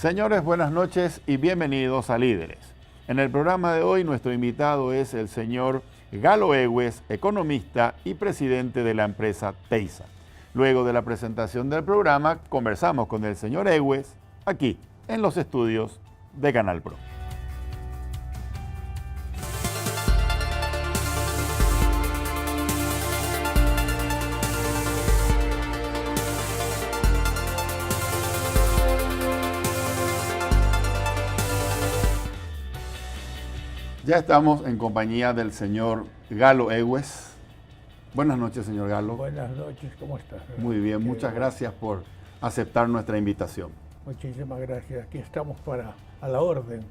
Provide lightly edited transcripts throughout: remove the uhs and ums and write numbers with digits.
Señores, buenas noches y bienvenidos a Líderes. En el programa de hoy nuestro invitado es el señor Galo Egues, economista y presidente de la empresa Teysa. Luego de la presentación del programa, conversamos con el señor Egues aquí en los estudios de Canal Pro. Ya estamos en compañía del señor Galo Egues. Buenas noches, señor Galo. Buenas noches, ¿cómo estás? Muy bien, muchas gracias por aceptar nuestra invitación. Muchísimas gracias, aquí estamos a la orden.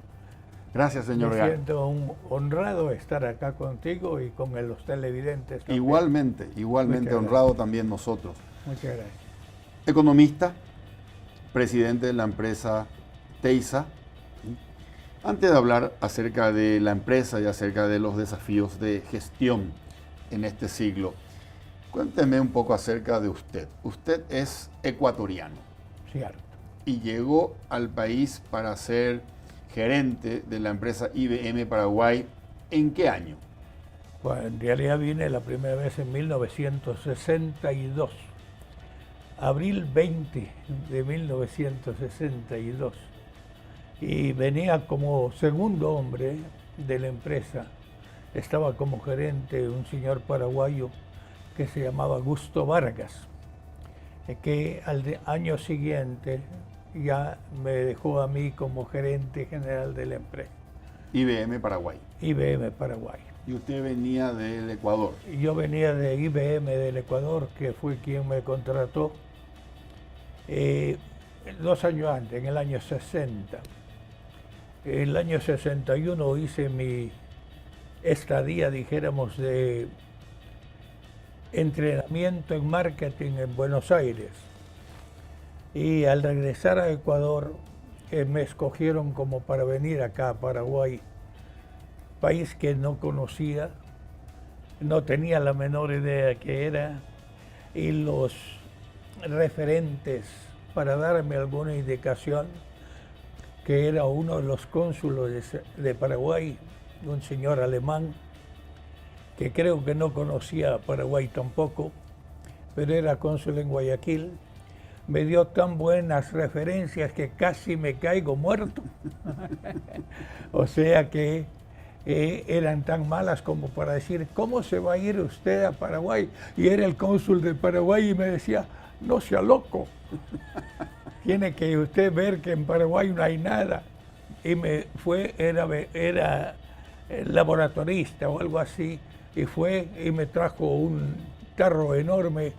Gracias, señor Galo. Me siento honrado estar acá contigo y con los televidentes también. Igualmente honrado también nosotros. Muchas gracias. Economista, presidente de la empresa Teysa. Antes de hablar acerca de la empresa y acerca de los desafíos de gestión en este siglo, cuénteme un poco acerca de usted. Usted es ecuatoriano. Cierto. Y llegó al país para ser gerente de la empresa IBM Paraguay. ¿En qué año? Bueno, en realidad vine la primera vez en 1962. Abril 20 de 1962. Y venía como segundo hombre de la empresa. Estaba como gerente un señor paraguayo que se llamaba Augusto Vargas, que al año siguiente ya me dejó a mí como gerente general de la empresa. IBM Paraguay. IBM Paraguay. ¿Y usted venía del Ecuador? Yo venía de IBM del Ecuador, que fue quien me contrató 2 años antes, en el año 60. El año 61 hice mi estadía, dijéramos, de entrenamiento en marketing en Buenos Aires. Y al regresar a Ecuador, me escogieron como para venir acá a Paraguay, país que no conocía, no tenía la menor idea que era, y los referentes para darme alguna indicación, que era uno de los cónsules de Paraguay, un señor alemán, que creo que no conocía a Paraguay tampoco, pero era cónsul en Guayaquil. Me dio tan buenas referencias que casi me caigo muerto. O sea que eran tan malas como para decir, ¿cómo se va a ir usted a Paraguay? Y era el cónsul de Paraguay y me decía, no sea loco. Tiene que usted ver que en Paraguay no hay nada. Y era laboratorista o algo así, y fue y me trajo un tarro enorme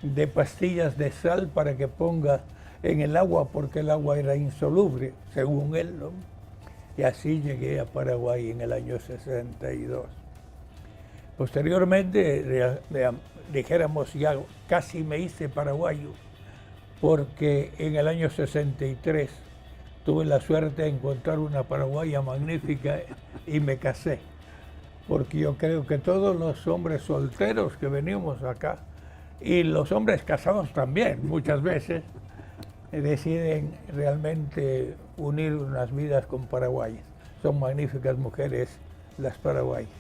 de pastillas de sal para que ponga en el agua, porque el agua era insoluble, según él, ¿no? Y así llegué a Paraguay en el año 62. Posteriormente, dijéramos, ya casi me hice paraguayo, porque en el año 63 tuve la suerte de encontrar una paraguaya magnífica y me casé. Porque yo creo que todos los hombres solteros que venimos acá, y los hombres casados también, muchas veces, deciden realmente unir unas vidas con paraguayas. Son magníficas mujeres las paraguayas.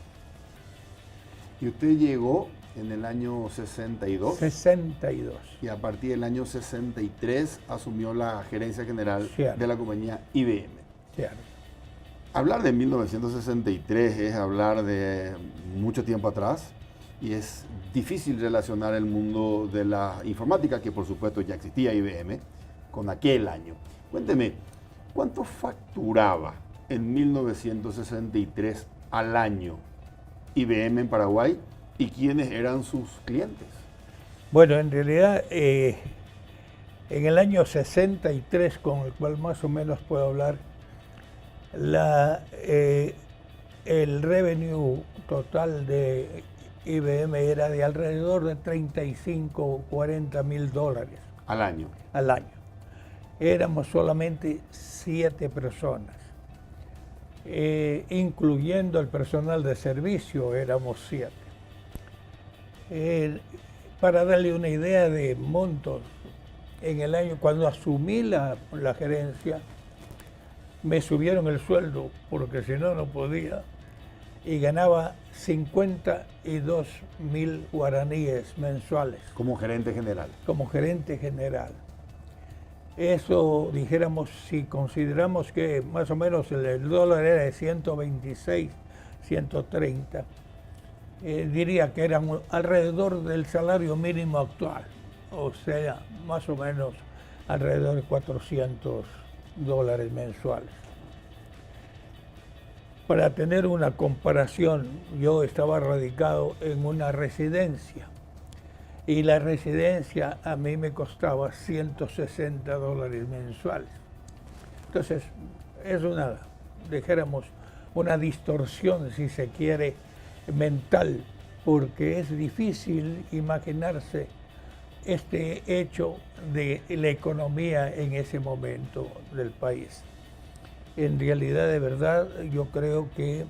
¿Y usted llegó en el año 62? 62. Y a partir del año 63 asumió la gerencia general Cierto. de la compañía IBM. Cierto. Hablar de 1963 es hablar de mucho tiempo atrás y es difícil relacionar el mundo de la informática, que por supuesto ya existía IBM, con aquel año. Cuénteme, ¿cuánto facturaba en 1963 al año IBM en Paraguay y quiénes eran sus clientes? Bueno, en realidad, en el año 63, con el cual más o menos puedo hablar, el revenue total de IBM era de alrededor de 35 o 40 mil dólares. Al año. Al año. Éramos solamente 7 personas. Incluyendo el personal de servicio, éramos 7. Para darle una idea de montos, en el año, cuando asumí la gerencia, me subieron el sueldo porque si no, no podía, y ganaba 52.000 guaraníes mensuales. Como gerente general. Como gerente general. Eso, dijéramos, si consideramos que más o menos el dólar era de 126, 130, diría que eran alrededor del salario mínimo actual, o sea, más o menos alrededor de $400 mensuales. Para tener una comparación, yo estaba radicado en una residencia y la residencia a mí me costaba $160 mensuales. Entonces, es una, dijéramos, una distorsión, si se quiere, mental, porque es difícil imaginarse este hecho de la economía en ese momento del país. En realidad, de verdad, yo creo que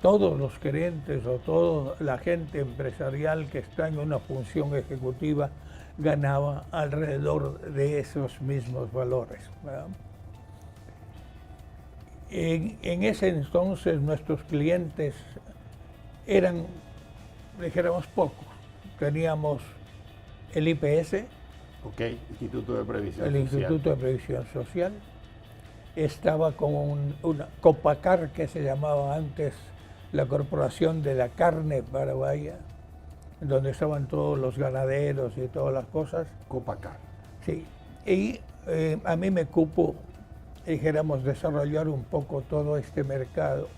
todos los gerentes o toda la gente empresarial que está en una función ejecutiva ganaba alrededor de esos mismos valores, ¿verdad? En ese entonces nuestros clientes eran, dijéramos, pocos. Teníamos el IPS, Instituto de Previsión el Social. Instituto de Previsión Social, estaba como una Copacar, que se llamaba antes la Corporación de la Carne Paraguaya, donde estaban todos los ganaderos y todas las cosas. Copacar. Sí, y a mí me cupo, dijéramos, desarrollar un poco todo este mercado,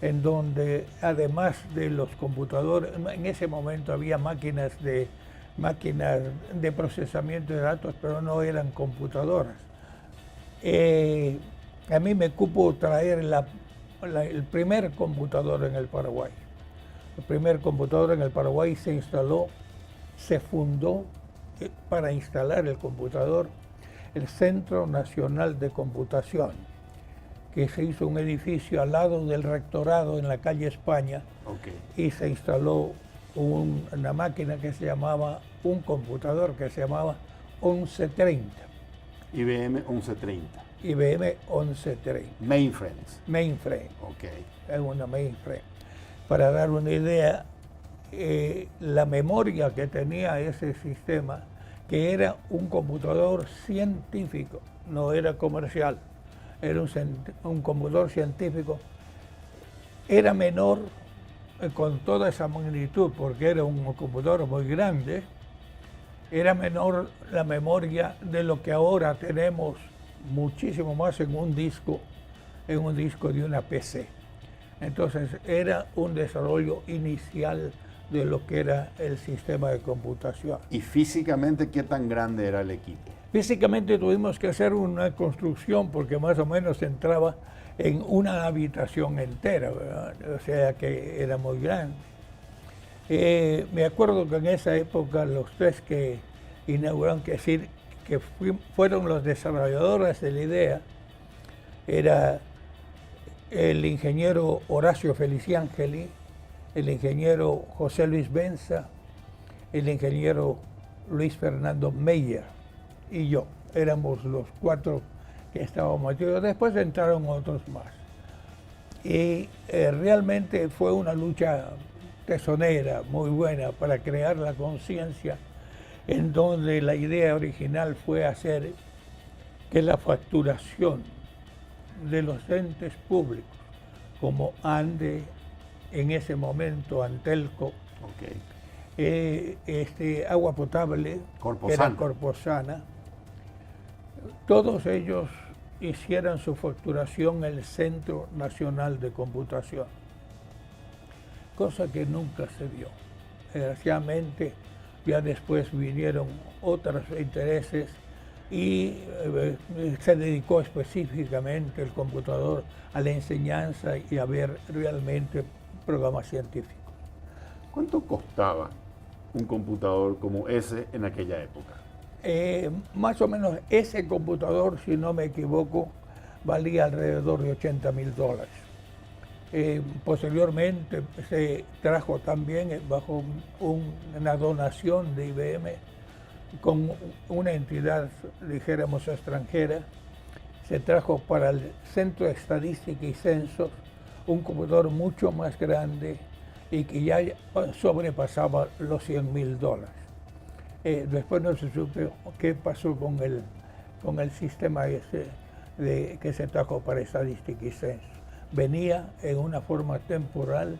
en donde además de los computadores, en ese momento había máquinas de procesamiento de datos, pero no eran computadoras. A mí me cupo traer el primer computador en el Paraguay. El primer computador en el Paraguay se fundó para instalar el computador, el Centro Nacional de Computación, que se hizo un edificio al lado del rectorado en la calle España, y se instaló una máquina que se llamaba, un computador que se llamaba 1130. IBM 1130. IBM 1130. Mainframe. Es una mainframe. Para dar una idea, la memoria que tenía ese sistema, que era un computador científico, no era comercial, era un computador científico, era menor con toda esa magnitud, porque era un computador muy grande, era menor la memoria de lo que ahora tenemos muchísimo más en un disco de una PC. Entonces era un desarrollo inicial de lo que era el sistema de computación. ¿Y físicamente qué tan grande era el equipo? Físicamente tuvimos que hacer una construcción porque más o menos entraba en una habitación entera, ¿verdad? O sea que era muy grande. Me acuerdo que en esa época los tres que inauguraron, que decir, que fueron los desarrolladores de la idea, era el ingeniero Horacio Feliciangeli, el ingeniero José Luis Benza, el ingeniero Luis Fernando Meyer y yo. Éramos los cuatro que estábamos metidos. Después entraron otros más. Y realmente fue una lucha tesonera, muy buena, para crear la conciencia, en donde la idea original fue hacer que la facturación de los entes públicos, como ANDE, en ese momento Antelco, Agua Potable, que era Corposana, todos ellos hicieran su facturación en el Centro Nacional de Computación, cosa que nunca se dio. Desgraciadamente, ya después vinieron otros intereses y se dedicó específicamente el computador a la enseñanza y a ver realmente programas científicos. ¿Cuánto costaba un computador como ese en aquella época? Más o menos ese computador, si no me equivoco, valía alrededor de $80.000. Posteriormente se trajo también bajo una donación de IBM con una entidad, dijéramos, extranjera, se trajo para el Centro de Estadística y Censos un computador mucho más grande y que ya sobrepasaba los $100,000. Después no se supo qué pasó con el sistema ese que se trajo para Estadística y Censos. Venía en una forma temporal,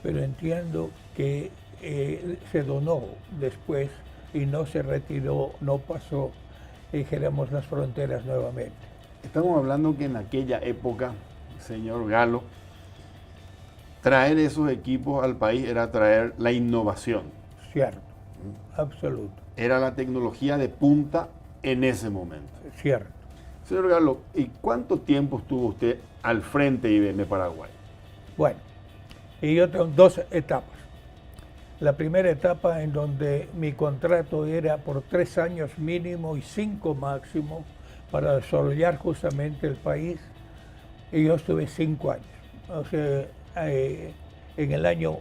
pero entiendo que se donó después y no se retiró, no pasó, dijéramos, las fronteras nuevamente. Estamos hablando que en aquella época, señor Galo, traer esos equipos al país era traer la innovación. Cierto, absoluto. Era la tecnología de punta en ese momento. Cierto. Señor Galo, ¿y cuánto tiempo estuvo usted al frente de IBM Paraguay? Bueno, y yo tengo dos etapas. La primera etapa en donde mi contrato era por 3 años mínimo y 5 máximo para desarrollar justamente el país, y yo estuve 5 años. O sea, en el año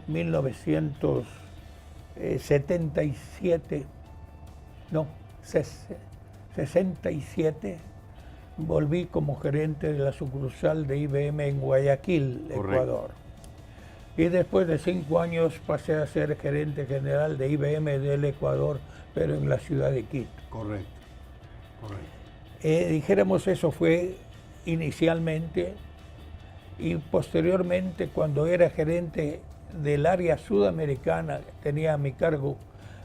67, volví como gerente de la sucursal de IBM en Guayaquil, Correcto. Ecuador. Y después de 5 años pasé a ser gerente general de IBM del Ecuador, pero en la ciudad de Quito. Correcto, correcto. Dijéramos, eso fue inicialmente, y posteriormente, cuando era gerente del área sudamericana, tenía a mi cargo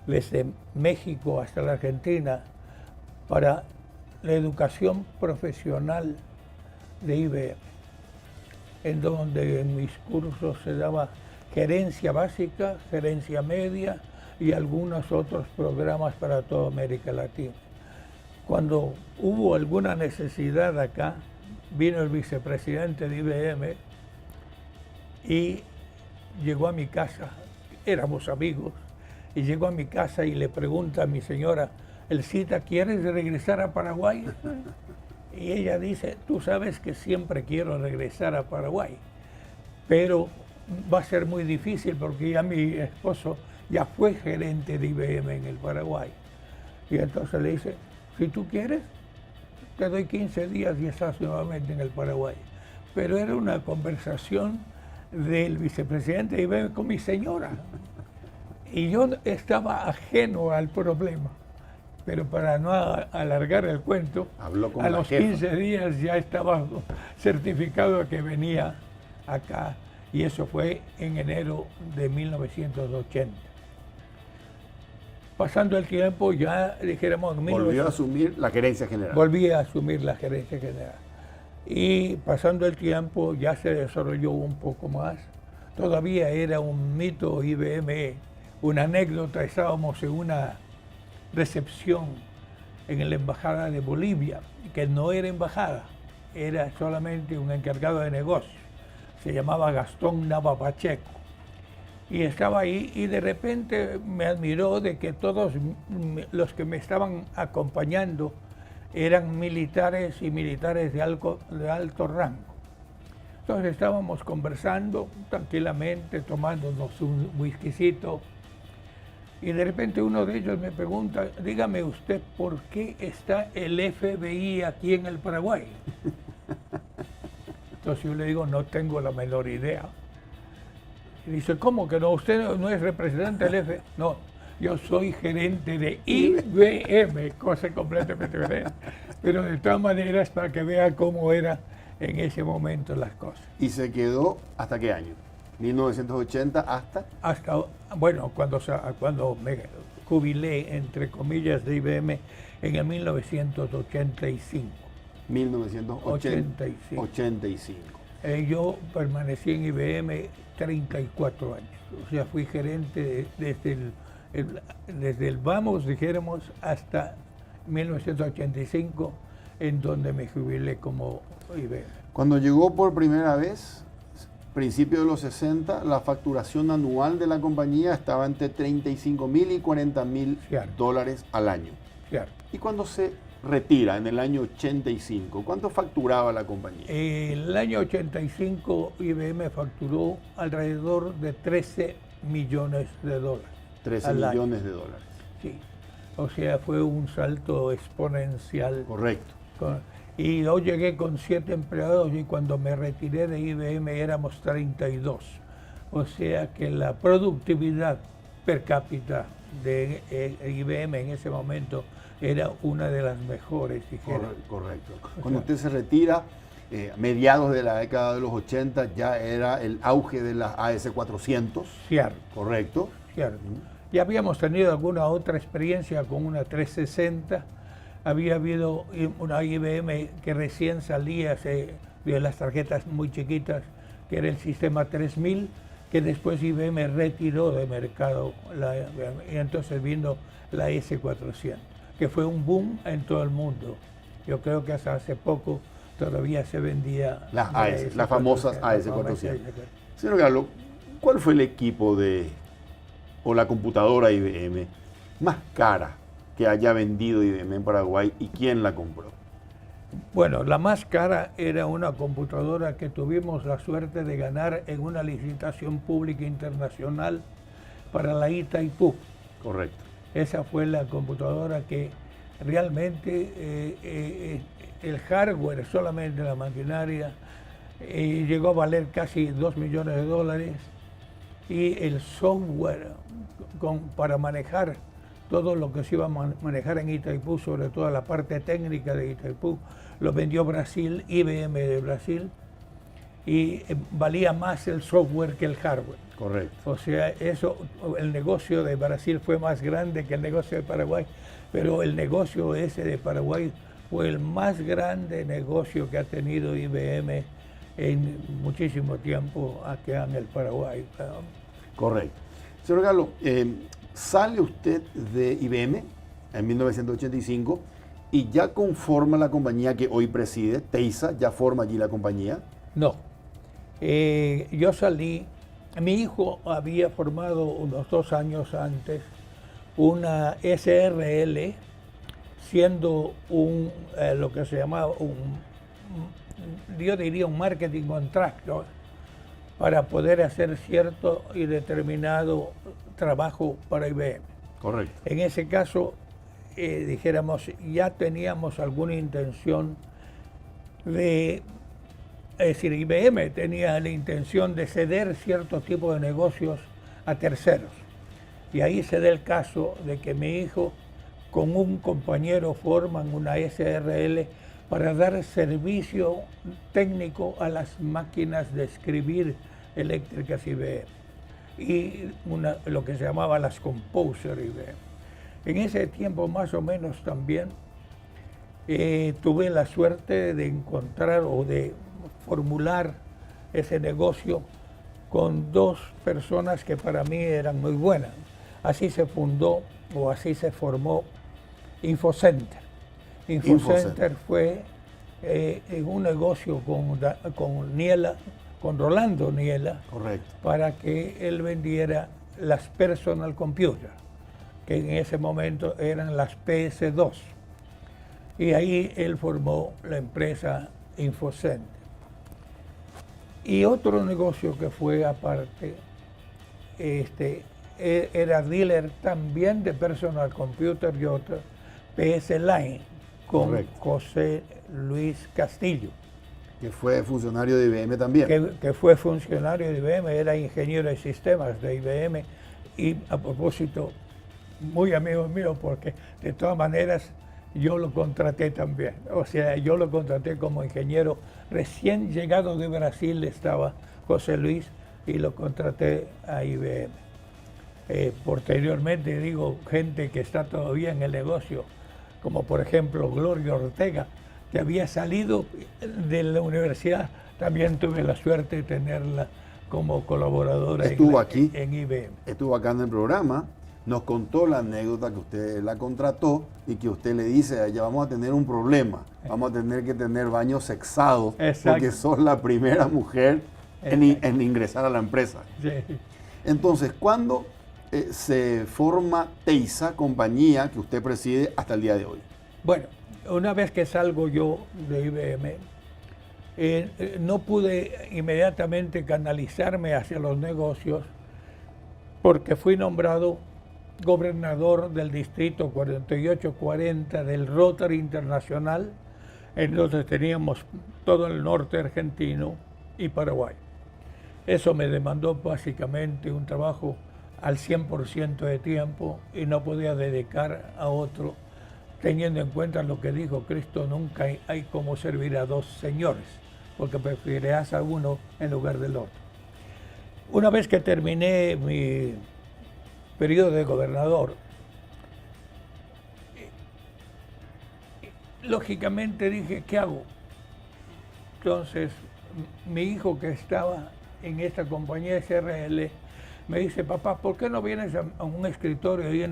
desde México hasta la Argentina para la educación profesional de IBM, en donde en mis cursos se daba gerencia básica, gerencia media y algunos otros programas para toda América Latina. Cuando hubo alguna necesidad acá, vino el vicepresidente de IBM y llegó a mi casa, éramos amigos, y llegó a mi casa y le pregunta a mi señora, Elcita, ¿quieres regresar a Paraguay? Y ella dice, tú sabes que siempre quiero regresar a Paraguay, pero va a ser muy difícil porque ya mi esposo ya fue gerente de IBM en el Paraguay. Y entonces le dice, si tú quieres, te doy 15 días y estás nuevamente en el Paraguay. Pero era una conversación del vicepresidente de IBM con mi señora. Y yo estaba ajeno al problema. Pero para no alargar el cuento, a los 15 días ya estaba certificado que venía acá. Y eso fue en enero de 1980. Pasando el tiempo, ya dijéramos... Volvió a asumir la gerencia general. Volví a asumir la gerencia general. Y pasando el tiempo, ya se desarrolló un poco más. Todavía era un mito IBM, una anécdota. Estábamos en una recepción en la embajada de Bolivia, que no era embajada, era solamente un encargado de negocios. Se llamaba Gastón Nava Pacheco. Y estaba ahí y de repente me admiró de que todos los que me estaban acompañando eran militares y militares de alto rango. Entonces estábamos conversando tranquilamente, tomándonos un whiskycito, y de repente uno de ellos me pregunta, dígame usted, ¿por qué está el FBI aquí en el Paraguay? Entonces yo le digo, no tengo la menor idea. Y dice, ¿cómo que no? ¿Usted no es representante del FBI? No, yo soy gerente de IBM, cosa completamente diferente. Pero de todas maneras, para que vea cómo era en ese momento las cosas. ¿Y se quedó hasta qué año? ¿1980 hasta? Hasta, bueno, cuando me jubilé, entre comillas, de IBM en el 1985. 1985. Yo permanecí en IBM 34 años. O sea, fui gerente desde el vamos, dijéramos, hasta 1985, en donde me jubilé como IBM. Cuando llegó por primera vez, principio de los 60, la facturación anual de la compañía estaba entre 35.000 y 40.000 dólares al año. Cierto. Y cuando se retira en el año 85, ¿cuánto facturaba la compañía? El año 85 IBM facturó alrededor de 13 millones de dólares. 13 millones de dólares. Sí, o sea, fue un salto exponencial. Correcto. Y yo llegué con 7 empleados y cuando me retiré de IBM éramos 32. O sea que la productividad per cápita de IBM en ese momento era una de las mejores. Correcto. Cuando usted se retira, mediados de la década de los 80, ya era el auge de las AS400. Cierto. Correcto. Cierto. Ya habíamos tenido alguna otra experiencia con una 360. Había habido una IBM que recién salía de las tarjetas muy chiquitas, que era el sistema 3000, que después IBM retiró de mercado, y entonces vino la S400, que fue un boom en todo el mundo. Yo creo que hasta hace poco todavía se vendía las famosas AS400. Señor Galo, ¿cuál fue el equipo o la computadora IBM más cara que haya vendido IBM en Paraguay y quién la compró? Bueno, la más cara era una computadora que tuvimos la suerte de ganar en una licitación pública internacional para la Itaipú. Correcto. Esa fue la computadora que realmente el hardware, solamente la maquinaria, llegó a valer casi $2 millones y el software para manejar todo lo que se iba a manejar en Itaipú, sobre todo la parte técnica de Itaipú, lo vendió Brasil, IBM de Brasil, y valía más el software que el hardware. Correcto. O sea, el negocio de Brasil fue más grande que el negocio de Paraguay, pero el negocio ese de Paraguay fue el más grande negocio que ha tenido IBM en muchísimo tiempo aquí en el Paraguay. Correcto. Señor Galo, sale usted de IBM en 1985 y ya conforma la compañía que hoy preside, Teisa, ¿ya forma allí la compañía? No. Yo salí, mi hijo había formado unos 2 años antes una SRL, siendo lo que se llamaba yo diría un marketing contractor, para poder hacer cierto y determinado trabajo para IBM. Correcto. En ese caso, dijéramos, ya teníamos alguna intención es decir, IBM tenía la intención de ceder cierto tipo de negocios a terceros. Y ahí se da el caso de que mi hijo con un compañero forman una SRL para dar servicio técnico a las máquinas de escribir eléctricas IBM y lo que se llamaba las Composer IBM. En ese tiempo más o menos también tuve la suerte de encontrar o de formular ese negocio con 2 personas que para mí eran muy buenas. Así se fundó o así se formó Infocenter. Infocenter fue un negocio con Niela, con Rolando Niela. Correcto. Para que él vendiera las personal computer, que en ese momento eran las PS2. Y ahí él formó la empresa Infocenter. Y otro negocio que fue aparte, era dealer también de personal computer y otra, PS Line, con Correcto. José Luis Castillo. Que fue funcionario de IBM también. Que fue funcionario de IBM, era ingeniero de sistemas de IBM y a propósito, muy amigo mío porque de todas maneras yo lo contraté también. O sea, yo lo contraté como ingeniero. Recién llegado de Brasil estaba José Luis y lo contraté a IBM. Posteriormente, digo, gente que está todavía en el negocio, como por ejemplo Gloria Ortega, que había salido de la universidad, también tuve la suerte de tenerla como colaboradora en IBM. Estuvo acá en el programa, nos contó la anécdota que usted la contrató y que usted le dice a ella, vamos a tener un problema, vamos a tener que tener baños sexados. Exacto. Porque sos la primera mujer en ingresar a la empresa. Sí. Entonces, ¿cuándo se forma Teisa, compañía que usted preside hasta el día de hoy? Bueno, una vez que salgo yo de IBM, no pude inmediatamente canalizarme hacia los negocios porque fui nombrado gobernador del distrito 4840 del Rotary Internacional Entonces teníamos todo el norte argentino y Paraguay. Eso me demandó básicamente un trabajo al 100% de tiempo y no podía dedicar a otro, teniendo en cuenta lo que dijo Cristo: nunca hay como servir a dos señores, porque preferirás a uno en lugar del otro. Una vez que terminé mi periodo de gobernador, lógicamente dije, ¿qué hago? Entonces, mi hijo, que estaba en esta compañía SRL, me dice: papá, ¿por qué no vienes a un escritorio ahí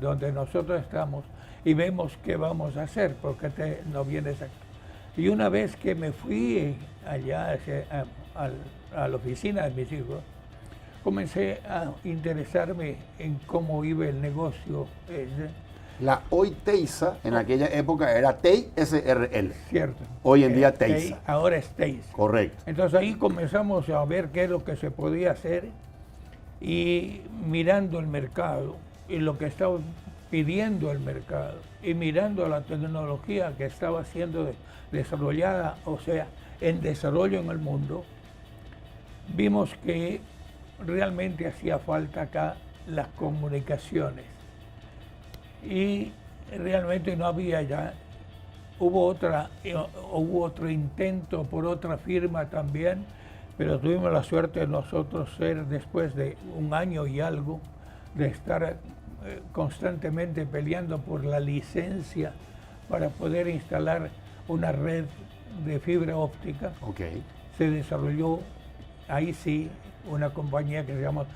donde nosotros estamos y vemos qué vamos a hacer? ¿Por qué no vienes aquí? Y una vez que me fui allá a la oficina de mis hijos, comencé a interesarme en cómo iba el negocio. La hoy Teisa, en aquella época era TEI SRL. Cierto. Hoy en día Teisa. Ahora es Teisa. Correcto. Entonces ahí comenzamos a ver qué es lo que se podía hacer, y mirando el mercado y lo que estaba pidiendo el mercado y mirando la tecnología que estaba siendo desarrollada, o sea, en desarrollo en el mundo, vimos que realmente hacía falta acá las comunicaciones. Y realmente no había ya. Hubo otro intento por otra firma también, pero tuvimos la suerte de nosotros ser, después de un año y algo, de estar constantemente peleando por la licencia para poder instalar una red de fibra óptica. Okay. Se desarrolló, ahí sí, una compañía que se llama,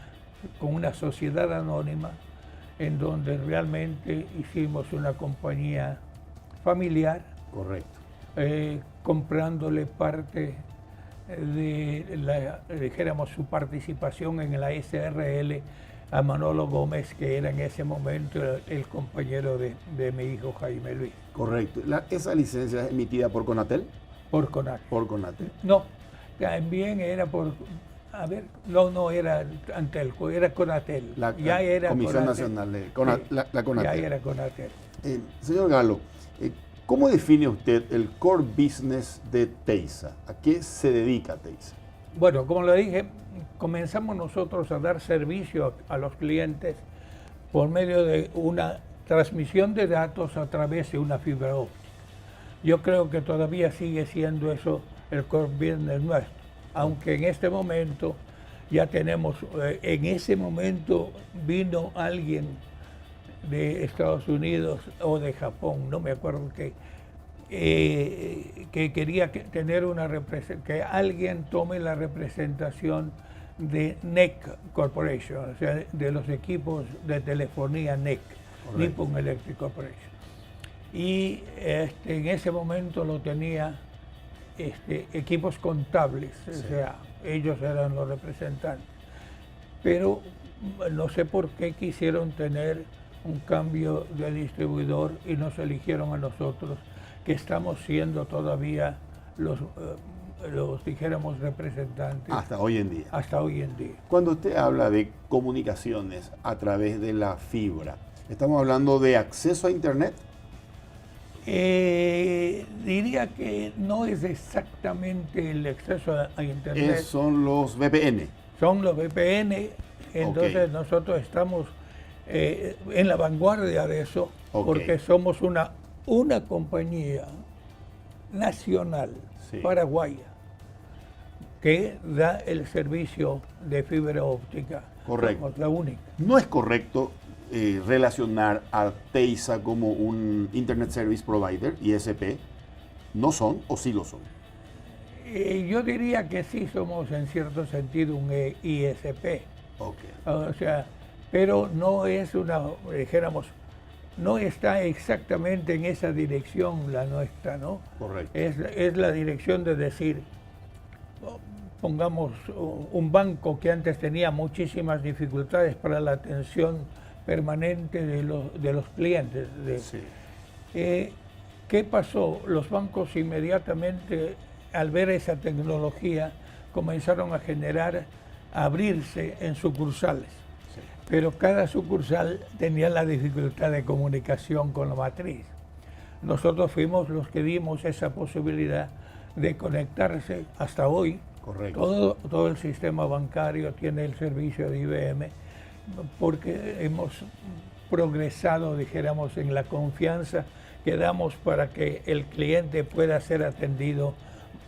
con una sociedad anónima, en donde realmente hicimos una compañía familiar. Correcto. Comprándole parte de dijéramos, su participación en la SRL a Manolo Gómez, que era en ese momento el compañero de mi hijo Jaime Luis. Correcto. ¿Esa licencia es emitida por Conatel? Por Conatel. Por Conatel. No, también era por... A ver, no era Antelco, era Conatel. Ya era Comisión Conatel. Nacional de la Conatel. Ya era Conatel. Señor Galo, ¿cómo define usted el core business de Teisa? ¿A qué se dedica Teisa? Bueno, como le dije, comenzamos nosotros a dar servicio a los clientes por medio de una transmisión de datos a través de una fibra óptica. Yo creo que todavía sigue siendo eso el core business nuestro, aunque en este momento ya tenemos, en ese momento vino alguien de Estados Unidos o de Japón, no me acuerdo qué, que quería tener que alguien tome la representación de NEC Corporation, o sea, de los equipos de telefonía NEC, Nippon Electric Corporation. Y en ese momento lo tenía equipos contables, sí. O sea, ellos eran los representantes. Pero no sé por qué quisieron tener un cambio de distribuidor y nos eligieron a nosotros, que estamos siendo todavía los dijéramos, representantes. Hasta hoy en día. Hasta hoy en día. Cuando usted habla de comunicaciones a través de la fibra, ¿estamos hablando de acceso a Internet? Diría que no es exactamente el acceso a Internet. Son los VPN. Son los VPN, entonces nosotros estamos en la vanguardia de eso, porque somos una compañía nacional, sí, paraguaya, que da el servicio de fibra óptica. Correcto. Somos la única. ¿No es correcto relacionar a Teisa como un Internet Service Provider, ISP? ¿No son o sí lo son? Yo diría que sí somos en cierto sentido un ISP. O sea, pero no es dijéramos, no está exactamente en esa dirección la nuestra, ¿no? Correcto. Es la dirección de decir, pongamos un banco que antes tenía muchísimas dificultades para la atención permanente de los clientes. Sí. ¿Qué pasó? Los bancos inmediatamente, al ver esa tecnología, comenzaron a abrirse en sucursales. Sí. Pero cada sucursal tenía la dificultad de comunicación con la matriz. nosotros fuimos los que dimos esa posibilidad de conectarse hasta hoy. Correcto. Todo el sistema bancario tiene el servicio de IBM porque hemos progresado, dijéramos, en la confianza que damos para que el cliente pueda ser atendido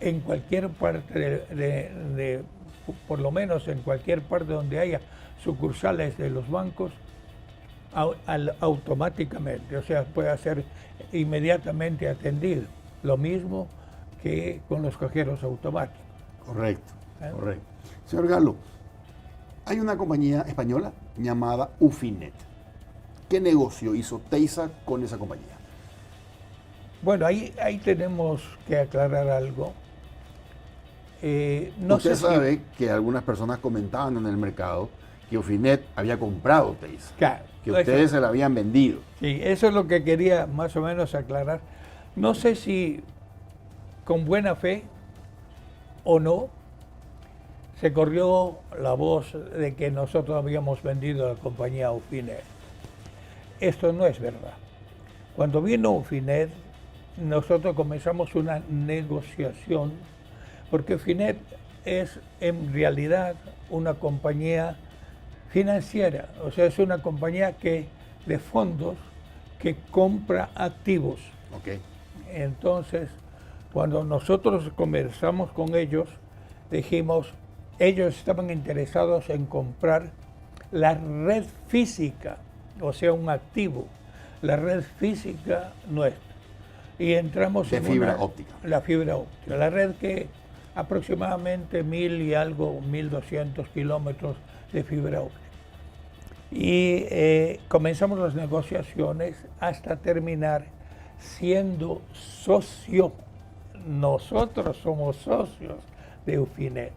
en cualquier parte por lo menos en cualquier parte donde haya sucursales de los bancos, automáticamente, o sea, puede ser inmediatamente atendido. Lo mismo que con los cajeros automáticos. Correcto, correcto. Señor Galo, hay una compañía española llamada Ufinet. ¿Qué negocio hizo Teysa con esa compañía? Bueno, ahí tenemos que aclarar algo. Usted sabe que algunas personas comentaban en el mercado que Ufinet había comprado Teysa, claro, que ustedes se la habían vendido. Sí, eso es lo que quería más o menos aclarar. No sé si con buena fe o no, se corrió la voz de que nosotros habíamos vendido la compañía Ufinet. Esto no es verdad. Cuando vino Ufinet, nosotros comenzamos una negociación, porque Ufinet es en realidad una compañía financiera, o sea, es una compañía de fondos que compra activos. Okay. Entonces, cuando nosotros conversamos con ellos, dijimos, ellos estaban interesados en comprar la red física, o sea, un activo, la red física nuestra. Y entramos en fibra óptica. La fibra óptica, la red que aproximadamente 1.000 y algo, 1.200 kilómetros de fibra óptica. Y comenzamos las negociaciones hasta terminar siendo socio. Nosotros somos socios de Ufinet.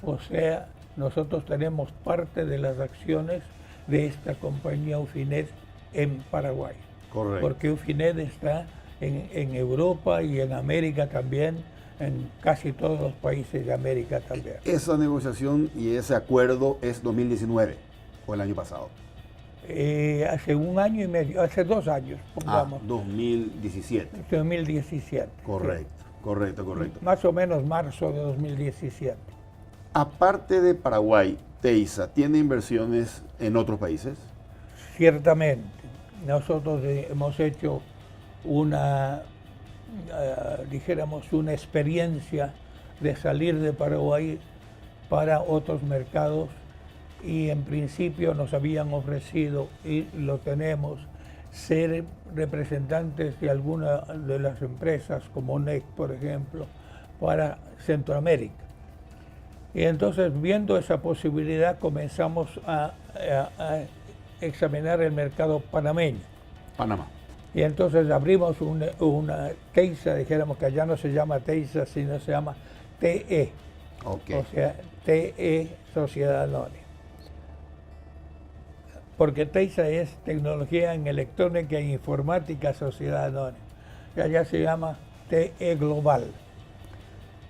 O sea, nosotros tenemos parte de las acciones de esta compañía Ufinet en Paraguay. Correcto. Porque Ufinet está en Europa y en América también, en casi todos los países de América también. Esa negociación y ese acuerdo es 2019 o el año pasado. Hace 1 año y medio, hace 2 años, pongamos. 2017. 2017. Correcto, sí. Correcto. Más o menos marzo de 2017. Aparte de Paraguay, Teysa, ¿tiene inversiones en otros países? Ciertamente. Nosotros hemos hecho dijéramos, una experiencia de salir de Paraguay para otros mercados y en principio nos habían ofrecido, y lo tenemos, ser representantes de alguna de las empresas como NEC, por ejemplo, para Centroamérica. Y entonces, viendo esa posibilidad, comenzamos a examinar el mercado panameño. Panamá. Y entonces abrimos una Teysa, dijéramos que allá no se llama Teysa, sino se llama TE. Okay. O sea, TE Sociedad Anónima. Porque Teysa es Tecnología en Electrónica e Informática Sociedad Anónima. Y allá se llama TE Global.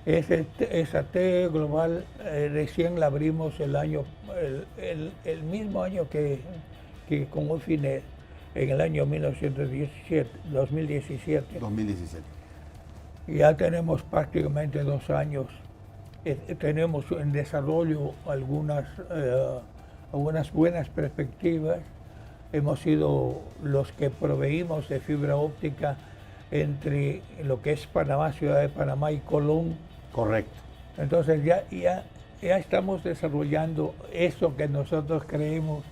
Esa TE Global recién la abrimos el mismo año que con Ufinet, en el año 2017. Ya tenemos prácticamente 2 años. Tenemos en desarrollo algunas buenas perspectivas. Hemos sido los que proveímos de fibra óptica entre lo que es Panamá, Ciudad de Panamá y Colón. Correcto. Entonces ya estamos desarrollando eso que nosotros creemos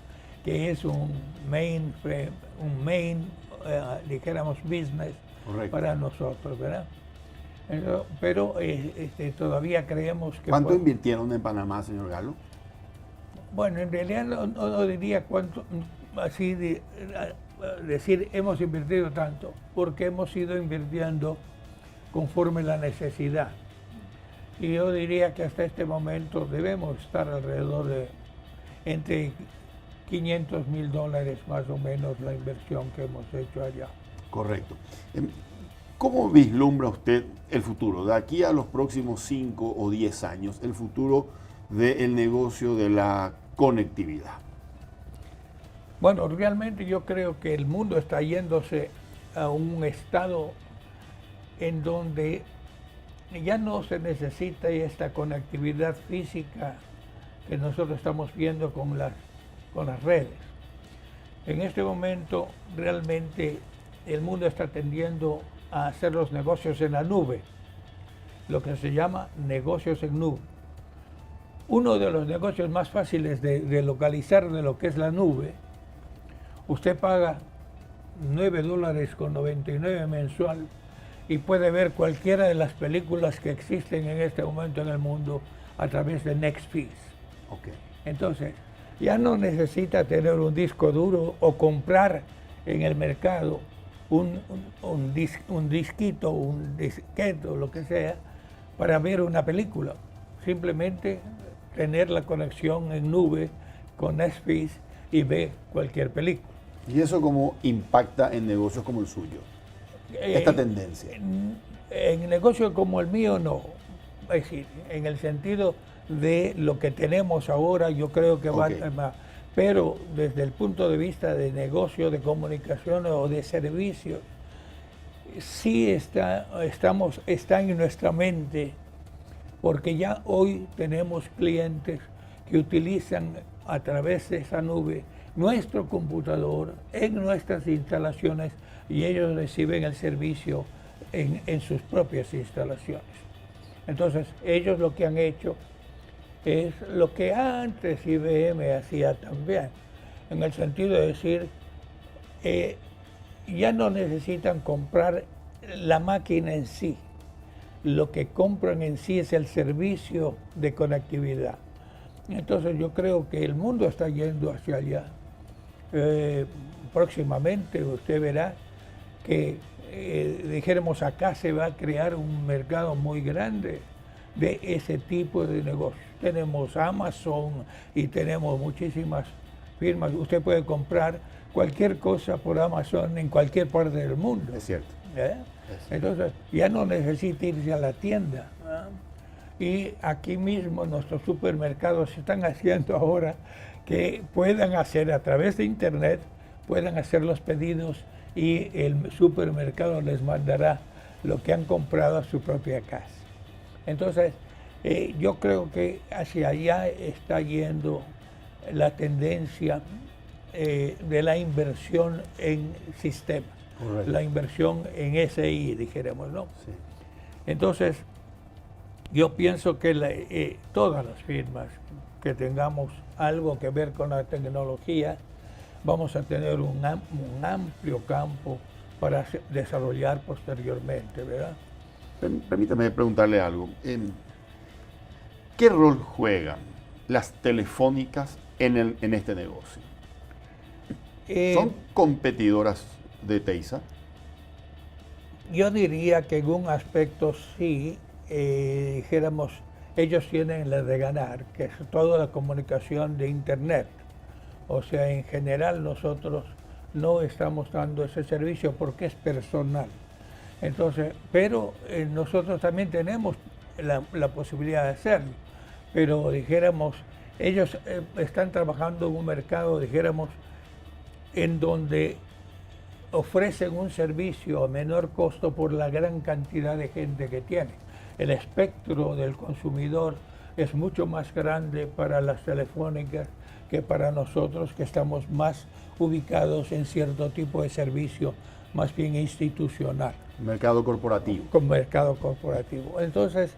que es un main, dijéramos, business. Correcto. Para nosotros, ¿verdad? Pero todavía creemos que... ¿Cuánto invirtieron en Panamá, señor Galo? Bueno, en realidad no diría cuánto, así decir hemos invertido tanto, porque hemos ido invirtiendo conforme la necesidad. Y yo diría que hasta este momento debemos estar alrededor de entre $500,000 más o menos la inversión que hemos hecho allá. Correcto. ¿Cómo vislumbra usted el futuro? De aquí a los próximos 5 o 10 años, el futuro del negocio de la conectividad. Bueno, realmente yo creo que el mundo está yéndose a un estado en donde ya no se necesita esta conectividad física que nosotros estamos viendo con las redes. En este momento realmente el mundo está tendiendo a hacer los negocios en la nube, lo que se llama negocios en nube. Uno de los negocios más fáciles de localizar de lo que es la nube, usted paga $9.99 mensual y puede ver cualquiera de las películas que existen en este momento en el mundo a través de Netflix. Okay. Entonces, ya no necesita tener un disco duro o comprar en el mercado un disquito, un disqueto, lo que sea, para ver una película. Simplemente tener la conexión en nube con Netflix y ver cualquier película. ¿Y eso cómo impacta en negocios como el suyo? Esta tendencia. En negocios como el mío no. Es decir, en el sentido de lo que tenemos ahora, yo creo que va más. Pero desde el punto de vista de negocio, de comunicación o de servicios, sí está en nuestra mente, porque ya hoy tenemos clientes que utilizan a través de esa nube nuestro computador en nuestras instalaciones y ellos reciben el servicio en sus propias instalaciones. Entonces, ellos lo que han hecho es lo que antes IBM hacía también, en el sentido de decir, ya no necesitan comprar la máquina en sí, lo que compran en sí es el servicio de conectividad. Entonces yo creo que el mundo está yendo hacia allá. Próximamente usted verá que, dijéramos, acá se va a crear un mercado muy grande de ese tipo de negocios. Tenemos Amazon y tenemos muchísimas firmas. Usted puede comprar cualquier cosa por Amazon en cualquier parte del mundo. Es cierto. Entonces ya no necesita irse a la tienda. Y aquí mismo nuestros supermercados están haciendo ahora que puedan hacer a través de internet, puedan hacer los pedidos y el supermercado les mandará lo que han comprado a su propia casa. Entonces, yo creo que hacia allá está yendo la tendencia de la inversión en sistemas, la inversión en SI, dijéramos, ¿no? Sí. Entonces, yo pienso que todas las firmas que tengamos algo que ver con la tecnología, vamos a tener un amplio campo para desarrollar posteriormente, ¿verdad? Permítame preguntarle algo. ¿Qué rol juegan las telefónicas en este negocio? ¿Son competidoras de Teisa? Yo diría que en un aspecto sí, dijéramos, ellos tienen la de ganar, que es toda la comunicación de Internet. O sea, en general nosotros no estamos dando ese servicio porque es personal. Entonces, pero nosotros también tenemos la posibilidad de hacerlo. Pero dijéramos, ellos están trabajando en un mercado, dijéramos, en donde ofrecen un servicio a menor costo por la gran cantidad de gente que tienen. El espectro del consumidor es mucho más grande para las telefónicas que para nosotros, que estamos más ubicados en cierto tipo de servicio, más bien institucional. Mercado corporativo. Con mercado corporativo. Entonces,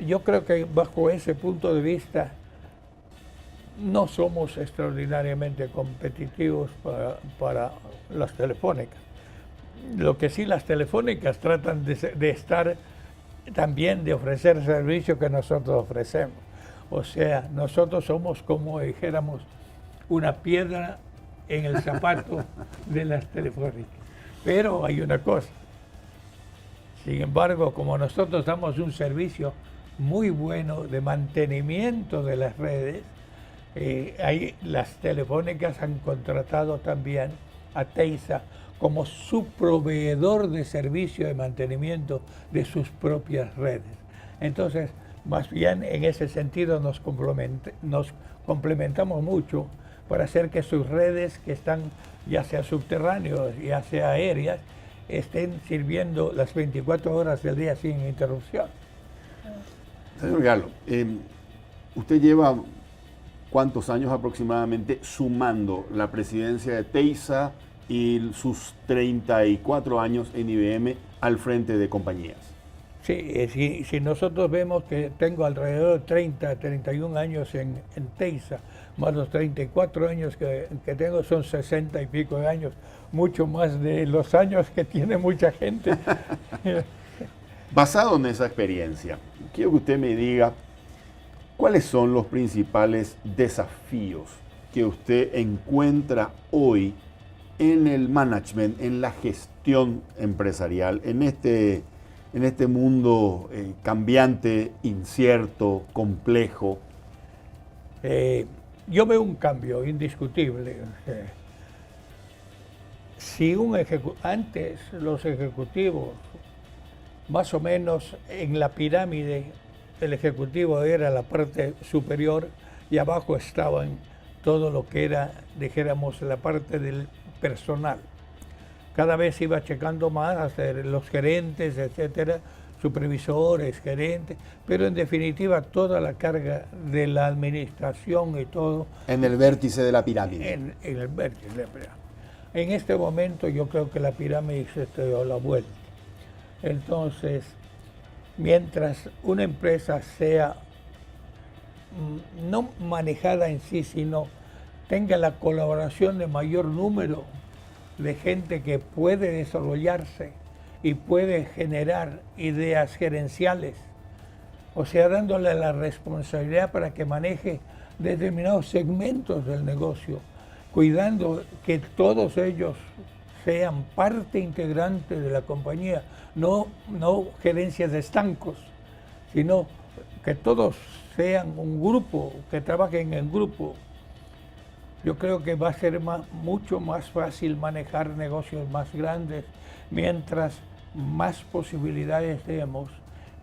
yo creo que bajo ese punto de vista no somos extraordinariamente competitivos para las telefónicas. Lo que sí, las telefónicas tratan de estar también, de ofrecer servicios que nosotros ofrecemos. O sea, nosotros somos, como dijéramos, una piedra en el zapato de las telefónicas. Pero hay una cosa. Sin embargo, como nosotros damos un servicio muy bueno de mantenimiento de las redes, las telefónicas han contratado también a Teisa como su proveedor de servicio de mantenimiento de sus propias redes. Entonces, más bien en ese sentido nos complementamos mucho para hacer que sus redes, que están ya sea subterráneas, ya sea aéreas, estén sirviendo las 24 horas del día sin interrupción. Señor Galo, usted lleva ¿cuántos años aproximadamente sumando la presidencia de Teysa y sus 34 años en IBM al frente de compañías? Sí, si nosotros vemos que tengo alrededor de 30, 31 años en Teysa, más los 34 años que tengo, son 60 y pico de años, mucho más de los años que tiene mucha gente. Basado en esa experiencia, quiero que usted me diga cuáles son los principales desafíos que usted encuentra hoy en el management, en la gestión empresarial, en este mundo cambiante, incierto, complejo. Yo veo un cambio indiscutible. Si antes los ejecutivos, más o menos en la pirámide, el ejecutivo era la parte superior y abajo estaban todo lo que era, dijéramos, la parte del personal. Cada vez iba checando más hasta los gerentes, etcétera, supervisores, gerentes, pero en definitiva toda la carga de la administración y todo. En el vértice de la pirámide. En el vértice de la pirámide. En este momento yo creo que la pirámide se dio la vuelta. Entonces, mientras una empresa sea no manejada en sí, sino tenga la colaboración de mayor número de gente que puede desarrollarse y puede generar ideas gerenciales, o sea, dándole la responsabilidad para que maneje determinados segmentos del negocio, cuidando que todos ellos sean parte integrante de la compañía, no gerencias de estancos, sino que todos sean un grupo, que trabajen en grupo. Yo creo que va a ser mucho más fácil manejar negocios más grandes, mientras más posibilidades demos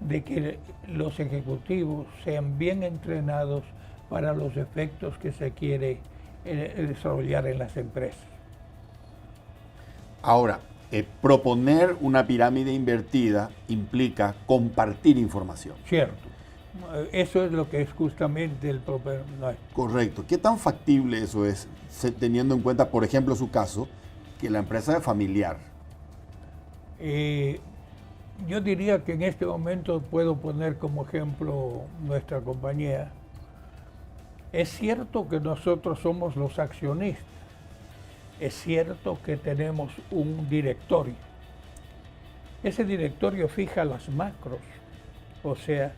de que los ejecutivos sean bien entrenados para los efectos que se quiere desarrollar en las empresas. Ahora, proponer una pirámide invertida implica compartir información. Cierto. Eso es lo que es justamente el propio. Correcto. ¿Qué tan factible eso es, teniendo en cuenta, por ejemplo, su caso, que la empresa es familiar? Yo diría que en este momento puedo poner como ejemplo nuestra compañía. Es cierto que nosotros somos los accionistas. Es cierto que tenemos un directorio. Ese directorio fija las macros, o sea,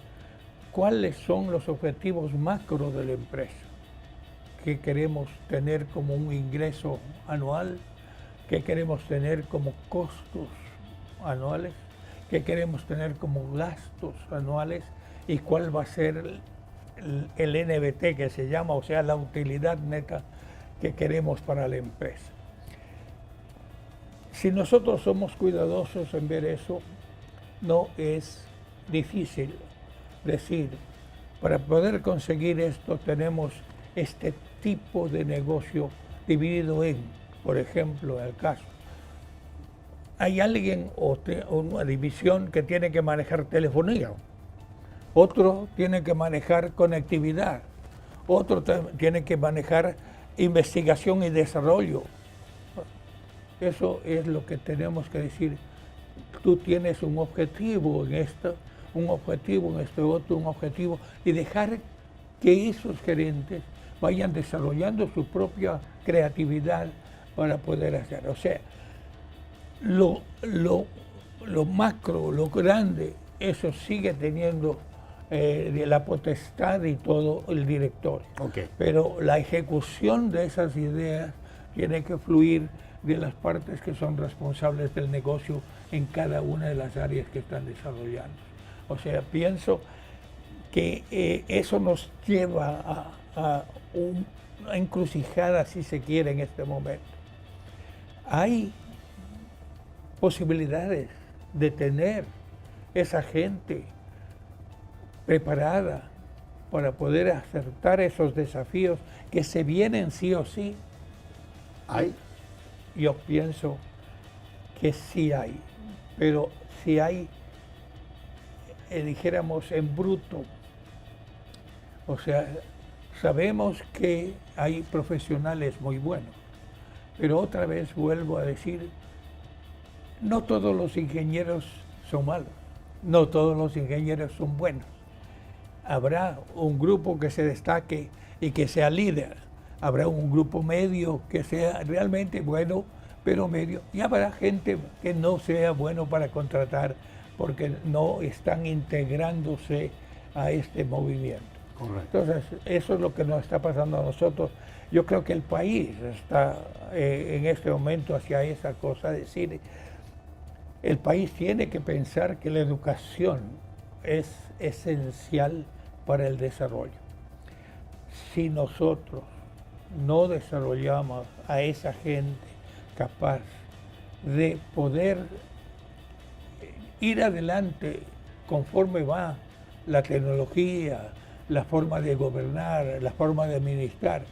cuáles son los objetivos macro de la empresa. ¿Qué queremos tener como un ingreso anual? ¿Qué queremos tener como costos anuales? ¿Qué queremos tener como gastos anuales? ¿Y cuál va a ser el NBT que se llama, o sea, la utilidad neta que queremos para la empresa? Si nosotros somos cuidadosos en ver eso, no es difícil decir, para poder conseguir esto tenemos este tipo de negocio dividido en, por ejemplo, en el caso, hay alguien o una división que tiene que manejar telefonía, otro tiene que manejar conectividad, otro tiene que manejar investigación y desarrollo. Eso es lo que tenemos que decir. Tú tienes un objetivo en esto, un objetivo en este otro, un objetivo, y dejar que esos gerentes vayan desarrollando su propia creatividad para poder hacer. O sea, lo macro, lo grande, eso sigue teniendo de la potestad y todo el directorio. Okay. Pero la ejecución de esas ideas tiene que fluir de las partes que son responsables del negocio en cada una de las áreas que están desarrollando. O sea, pienso que eso nos lleva a una encrucijada, si se quiere, en este momento. Hay posibilidades de tener esa gente preparada para poder acertar esos desafíos que se vienen sí o sí. ¿Hay? Yo pienso que sí hay, pero si hay, dijéramos, en bruto. O sea, sabemos que hay profesionales muy buenos, pero otra vez vuelvo a decir, no todos los ingenieros son malos, no todos los ingenieros son buenos. Habrá un grupo que se destaque y que sea líder, habrá un grupo medio que sea realmente bueno, pero medio, y habrá gente que no sea bueno para contratar porque no están integrándose a este movimiento. Correcto. Entonces, eso es lo que nos está pasando a nosotros. Yo creo que el país está en este momento hacia esa cosa, decir, el país tiene que pensar que la educación es esencial para el desarrollo. Si nosotros no desarrollamos a esa gente capaz de poder ir adelante conforme va la tecnología, la forma de gobernar, la forma de administrar,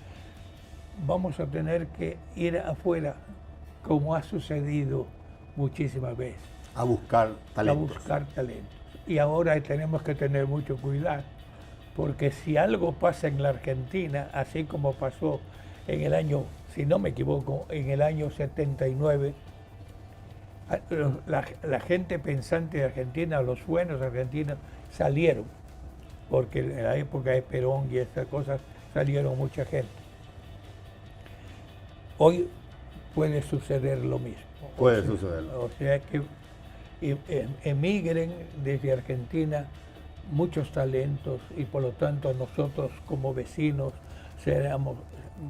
vamos a tener que ir afuera, como ha sucedido muchísimas veces. A buscar talentos. A buscar talentos. Y ahora tenemos que tener mucho cuidado, porque si algo pasa en la Argentina, así como pasó en el año, si no me equivoco, en el año 79, la gente pensante de Argentina, los buenos argentinos, salieron, porque en la época de Perón y estas cosas salieron mucha gente. Hoy puede suceder lo mismo. Puede suceder. O sea que emigren desde Argentina muchos talentos y por lo tanto nosotros como vecinos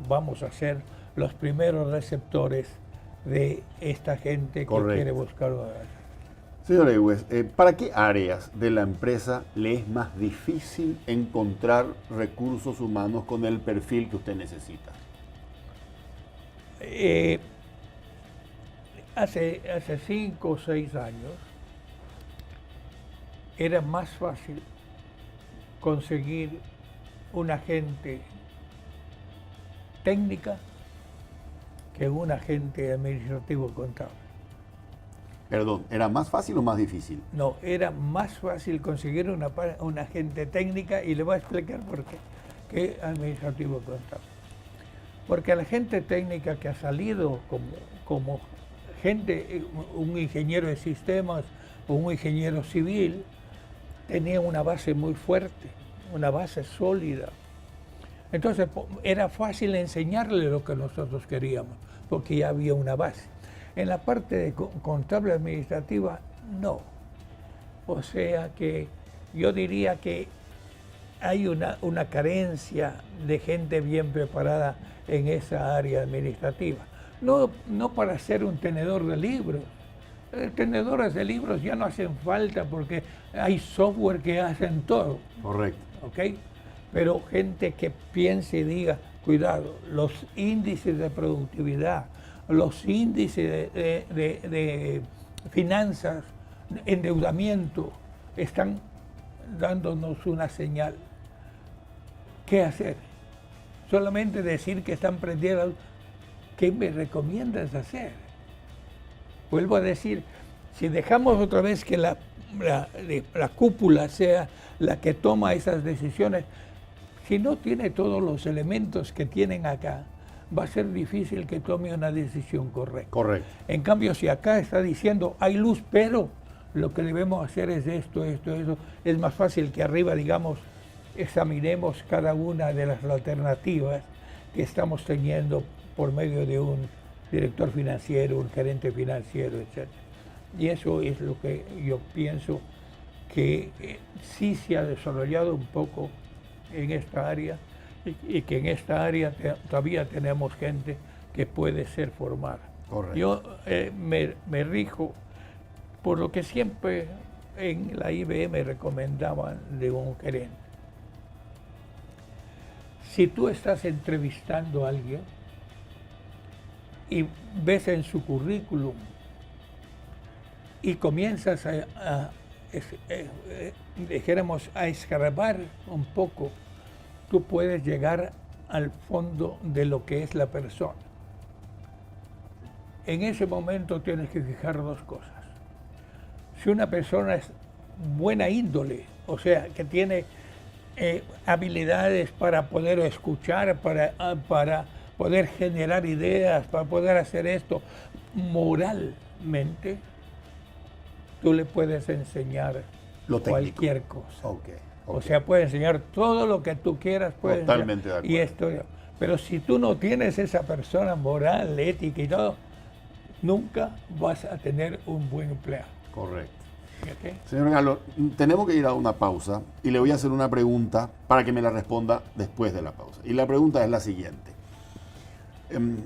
vamos a ser los primeros receptores de esta gente que quiere buscar. Señor Egues, ¿para qué áreas de la empresa le es más difícil encontrar recursos humanos con el perfil que usted necesita? Hace 5 o 6 años era más fácil conseguir una gente técnica que un agente administrativo contable. Perdón, ¿era más fácil o más difícil? No, era más fácil conseguir una gente técnica, y le voy a explicar por qué, que administrativo contable. Porque la gente técnica que ha salido como gente, un ingeniero de sistemas o un ingeniero civil, tenía una base muy fuerte, una base sólida. Entonces era fácil enseñarle lo que nosotros queríamos, porque ya había una base. En la parte de contable administrativa, no. O sea que yo diría que hay una carencia de gente bien preparada en esa área administrativa. No para ser un tenedor de libros. Tenedores de libros ya no hacen falta porque hay software que hacen todo. Correcto. ¿Ok? Pero gente que piense y diga, cuidado, los índices de productividad, los índices de finanzas, endeudamiento, están dándonos una señal. ¿Qué hacer? Solamente decir que están prendiendo. ¿Qué me recomiendas hacer? Vuelvo a decir, si dejamos otra vez que la cúpula sea la que toma esas decisiones, si no tiene todos los elementos que tienen acá, va a ser difícil que tome una decisión correcta. Correcto. En cambio, si acá está diciendo, hay luz, pero lo que debemos hacer es esto, eso, es más fácil que arriba, digamos, examinemos cada una de las alternativas que estamos teniendo por medio de un director financiero, un gerente financiero, etc. Y eso es lo que yo pienso que sí se ha desarrollado un poco en esta área, y que en esta área todavía tenemos gente que puede ser formada. Correcto. Yo me rijo por lo que siempre en la IBM recomendaban de un gerente. Si tú estás entrevistando a alguien y ves en su currículum y comienzas dijéramos, a escarbar un poco, tú puedes llegar al fondo de lo que es la persona. en ese momento tienes que fijar dos cosas. Si una persona es buena índole, o sea, que tiene habilidades para poder escuchar, para poder generar ideas, para poder hacer esto moralmente, tú le puedes enseñar cualquier cosa. Okay. O sea, puedes enseñar todo lo que tú quieras. Totalmente de acuerdo. Y esto, pero si tú no tienes esa persona moral, ética y todo, nunca vas a tener un buen empleado. Correcto. ¿Okay? Señor Galo, tenemos que ir a una pausa y le voy a hacer una pregunta para que me la responda después de la pausa. Y la pregunta es la siguiente.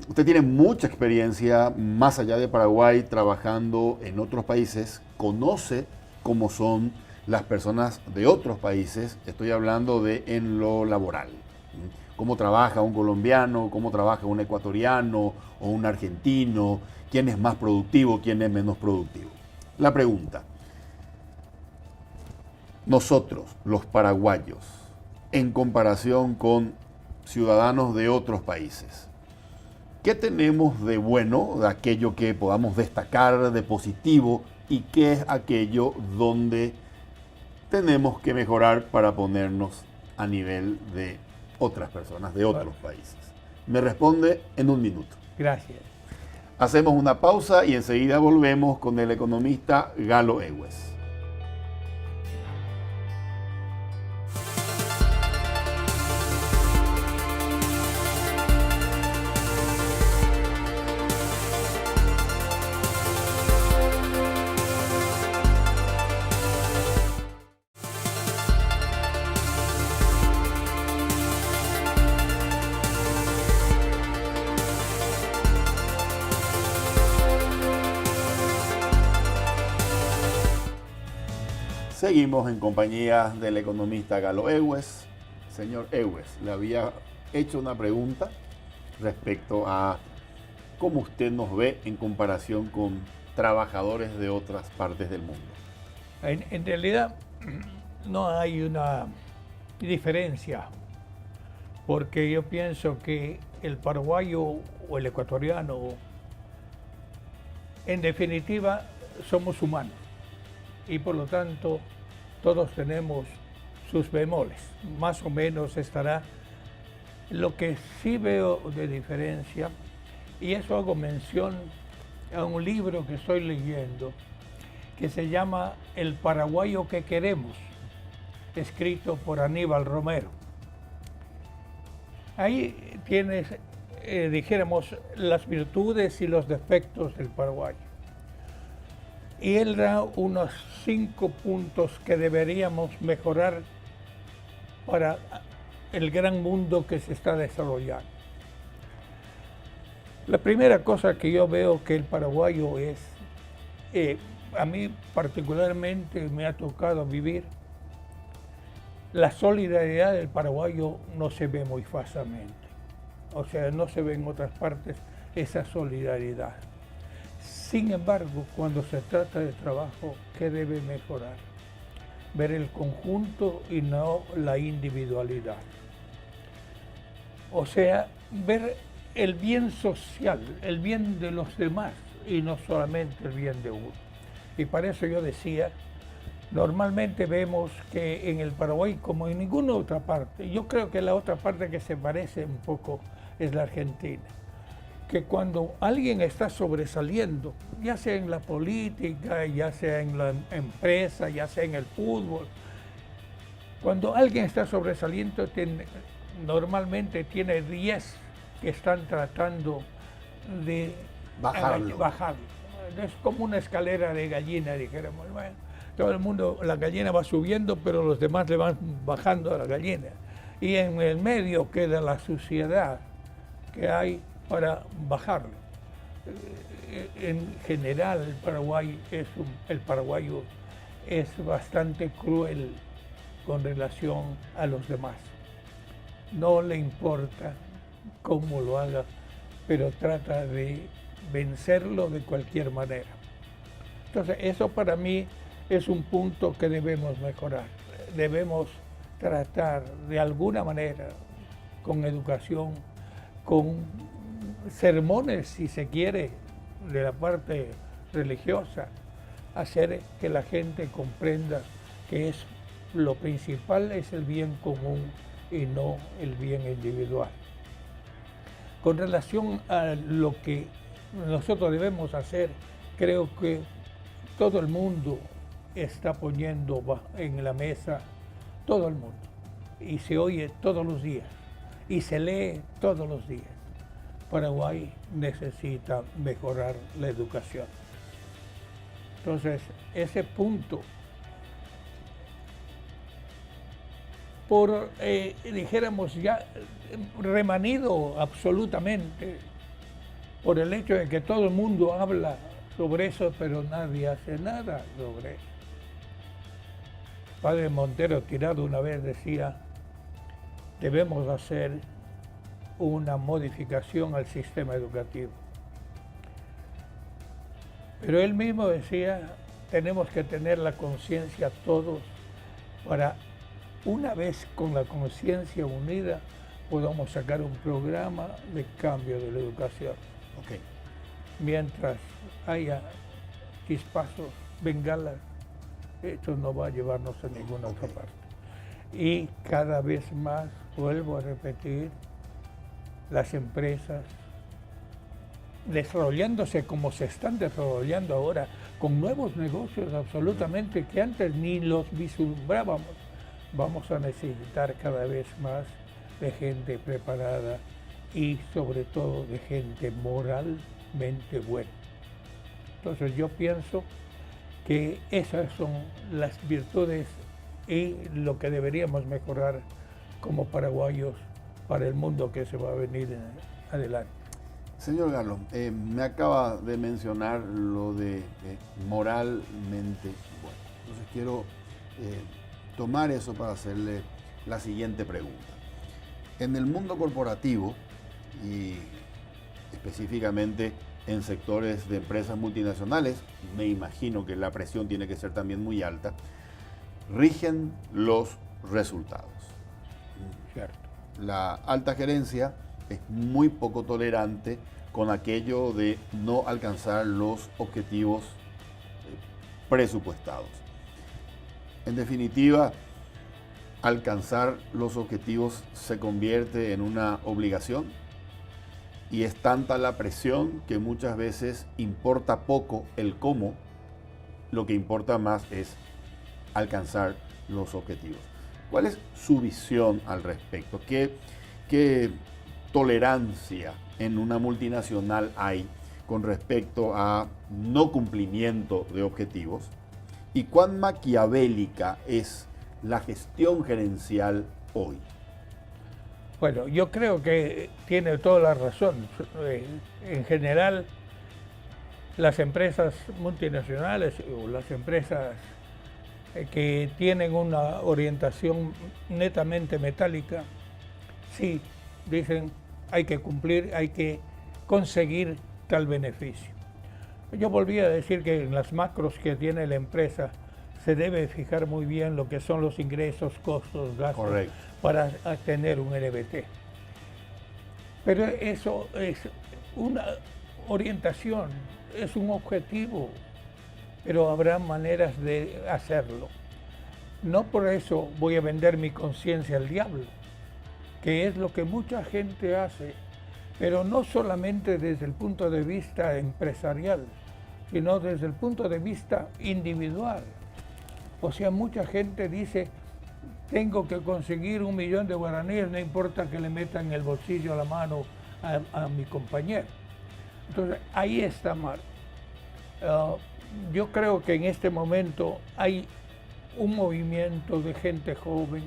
Usted tiene mucha experiencia más allá de Paraguay trabajando en otros países, conoce cómo son las personas de otros países, estoy hablando de en lo laboral. Cómo trabaja un colombiano, cómo trabaja un ecuatoriano o un argentino, quién es más productivo, quién es menos productivo. La pregunta, nosotros, los paraguayos, en comparación con ciudadanos de otros países, ¿qué tenemos de bueno, de aquello que podamos destacar de positivo y qué es aquello donde tenemos que mejorar para ponernos a nivel de otras personas, de otros países? Me responde en un minuto. Gracias. Hacemos una pausa y enseguida volvemos con el economista Galo Egues. Seguimos en compañía del economista Galo Egues. Señor Egues, le había hecho una pregunta respecto a cómo usted nos ve en comparación con trabajadores de otras partes del mundo. En realidad no hay una diferencia, porque yo pienso que el paraguayo o el ecuatoriano, en definitiva, somos humanos y por lo tanto todos tenemos sus bemoles. Más o menos estará. Lo que sí veo de diferencia, y eso hago mención a un libro que estoy leyendo, que se llama El paraguayo que queremos, escrito por Aníbal Romero. Ahí tienes, dijéramos, las virtudes y los defectos del paraguayo. Y él da unos 5 puntos que deberíamos mejorar para el gran mundo que se está desarrollando. La primera cosa que yo veo que el paraguayo es, a mí particularmente me ha tocado vivir, la solidaridad del paraguayo no se ve muy fácilmente. O sea, no se ve en otras partes esa solidaridad. Sin embargo, cuando se trata de trabajo, ¿qué debe mejorar? Ver el conjunto y no la individualidad. O sea, ver el bien social, el bien de los demás y no solamente el bien de uno. Y para eso yo decía, normalmente vemos que en el Paraguay, como en ninguna otra parte, yo creo que la otra parte que se parece un poco es la Argentina, que cuando alguien está sobresaliendo, ya sea en la política, ya sea en la empresa, ya sea en el fútbol, cuando alguien está sobresaliendo, normalmente tiene 10 que están tratando de bajarlo. Es como una escalera de gallina, dijéramos. Bueno, todo el mundo, la gallina va subiendo, pero los demás le van bajando a la gallina. Y en el medio queda la suciedad que hay para bajarlo. En general, el paraguayo es bastante cruel con relación a los demás. No le importa cómo lo haga, pero trata de vencerlo de cualquier manera. Entonces, eso para mí es un punto que debemos mejorar. Debemos tratar de alguna manera, con educación, con sermones, si se quiere, de la parte religiosa, hacer que la gente comprenda que lo principal es el bien común y no el bien individual. Con relación a lo que nosotros debemos hacer, creo que todo el mundo está poniendo en la mesa, todo el mundo, y se oye todos los días, y se lee todos los días. Paraguay necesita mejorar la educación. Entonces, ese punto, dijéramos ya remanido absolutamente por el hecho de que todo el mundo habla sobre eso, pero nadie hace nada sobre eso. Padre Montero Tirado una vez decía, debemos hacer una modificación al sistema educativo. Pero él mismo decía, tenemos que tener la conciencia todos para, una vez con la conciencia unida, podamos sacar un programa de cambio de la educación. Okay. Mientras haya chispazos, bengalas, esto no va a llevarnos a ninguna otra parte. Y cada vez más, vuelvo a repetir, las empresas desarrollándose como se están desarrollando ahora, con nuevos negocios absolutamente que antes ni los vislumbrábamos, vamos a necesitar cada vez más de gente preparada y sobre todo de gente moralmente buena. Entonces yo pienso que esas son las virtudes y lo que deberíamos mejorar como paraguayos para el mundo que se va a venir adelante. Señor Galo, me acaba de mencionar lo de moralmente bueno. Entonces quiero tomar eso para hacerle la siguiente pregunta. En el mundo corporativo y específicamente en sectores de empresas multinacionales, me imagino que la presión tiene que ser también muy alta, rigen los resultados. Cierto. La alta gerencia es muy poco tolerante con aquello de no alcanzar los objetivos presupuestados. En definitiva, alcanzar los objetivos se convierte en una obligación y es tanta la presión que muchas veces importa poco el cómo, lo que importa más es alcanzar los objetivos. ¿Cuál es su visión al respecto? ¿Qué tolerancia en una multinacional hay con respecto a no cumplimiento de objetivos? ¿Y cuán maquiavélica es la gestión gerencial hoy? Bueno, yo creo que tiene toda la razón. En general, las empresas multinacionales o las empresas que tienen una orientación netamente metálica, sí, dicen hay que cumplir, hay que conseguir tal beneficio. Yo volví a decir que en las macros que tiene la empresa se debe fijar muy bien lo que son los ingresos, costos, gastos. Correcto. Para tener un LBT. Pero eso es una orientación, es un objetivo, pero habrá maneras de hacerlo. No por eso voy a vender mi conciencia al diablo, que es lo que mucha gente hace, pero no solamente desde el punto de vista empresarial, sino desde el punto de vista individual. O sea, mucha gente dice, tengo que conseguir 1 millón de guaraníes, no importa que le metan en el bolsillo la mano a mi compañero. Entonces, ahí está mal. Yo creo que en este momento hay un movimiento de gente joven,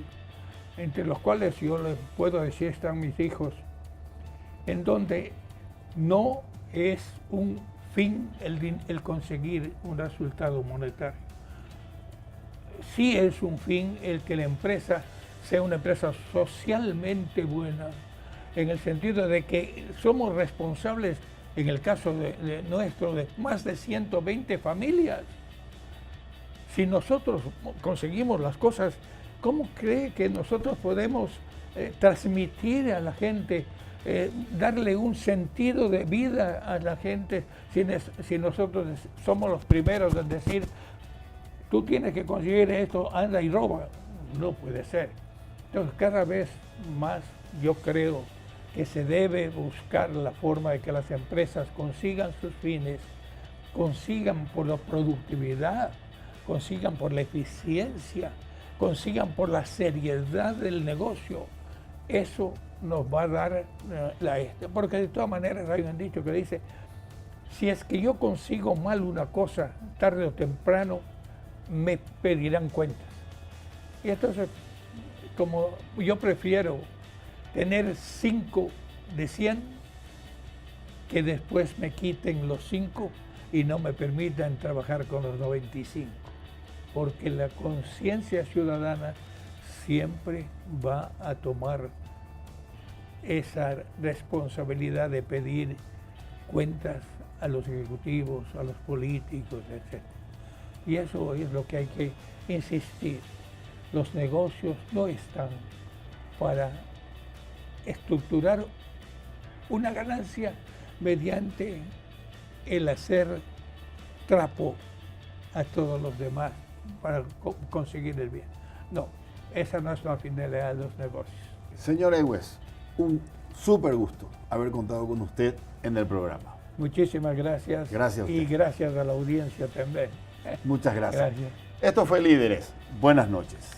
entre los cuales yo les puedo decir están mis hijos, en donde no es un fin el conseguir un resultado monetario. Sí es un fin el que la empresa sea una empresa socialmente buena, en el sentido de que somos responsables, en el caso de nuestro, de más de 120 familias. Si nosotros conseguimos las cosas, ¿cómo cree que nosotros podemos transmitir a la gente darle un sentido de vida a la gente si nosotros somos los primeros en decir, tú tienes que conseguir esto, anda y roba. No puede ser. Entonces cada vez más yo creo que se debe buscar la forma de que las empresas consigan sus fines, consigan por la productividad, consigan por la eficiencia, consigan por la seriedad del negocio. Eso nos va a dar porque de todas maneras hay un dicho que dice, si es que yo consigo mal una cosa, tarde o temprano me pedirán cuentas. Y entonces, como yo prefiero tener 5 de 100 que después me quiten los 5 y no me permitan trabajar con los 95, porque la conciencia ciudadana siempre va a tomar esa responsabilidad de pedir cuentas a los ejecutivos, a los políticos, etc. Y eso es lo que hay que insistir. Los negocios no están para estructurar una ganancia mediante el hacer trapo a todos los demás para conseguir el bien. No, esa no es la finalidad de los negocios. Señor Egues, un súper gusto haber contado con usted en el programa. Muchísimas gracias. Gracias a usted. Y gracias a la audiencia también. Muchas gracias. Gracias. Esto fue Líderes. Buenas noches.